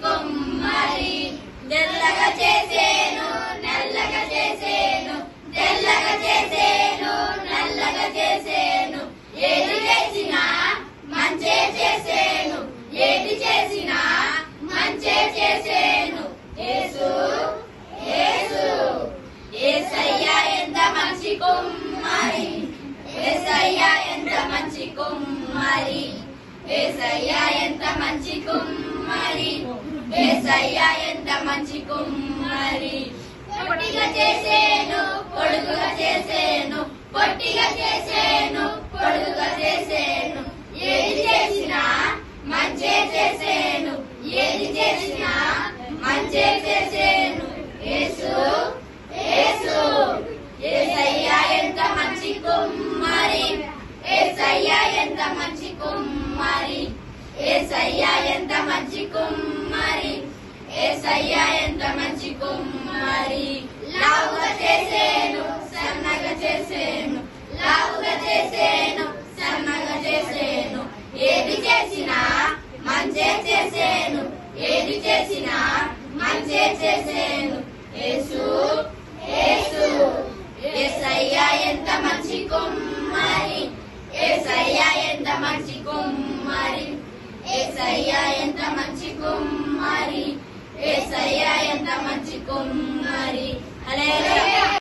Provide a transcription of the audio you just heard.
కుమ్మరి. తెల్లగా చేసేను నల్లగా చేసేను, తెల్లగా చేసేను నల్లగా చేసేను, ఏది చేసినా మంచే చేసేను, ఏది చేసినా మంచే చేసేను. యేసు యేసు యేసయ్య ఎంత మంచి కుమ్మరి, యేసయ్య ఎంత మంచి కుమ్మరి, యేసయ్య ఎంత మంచి కుమ్మరి, యేసయ్య ఎంత మంచి కుమ్మరి. పొట్టిగా చేసేను పొడుగుగా చేసేను, పొట్టిగా చేసేను పొడుగుగా చేసేను, ఏది చేసినా మంచే చేసేను, ఏది చేసినా మంచే చేసేను. యేసు యేసు యేసయ్య ఎంత మంచి కుమ్మరి, యేసయ్య ఎంత మంచి కుమ్మరి, యేసయ్య ఎంత మంచి కుమ్మరి, యేసయ్య ఎంత మంచి కుమ్మరి. లావుగా చేసేను సన్నగా చేసేను, లావుగా చేసేను సన్నగా చేసేను, ఏది చేసినా మంచే చేసేను, ఏది చేసినా మంచే చేసేను. యేసు యేసు యేసయ్య ఎంత మంచి కుమ్మరి, యేసయ్య ఎంత మంచి కుమ్మరి, యేసయ్య ఎంత మంచి కుమ్మరి, యేసయ్య ఎంత మంచి కుమ్మరి. హల్లెలూయా.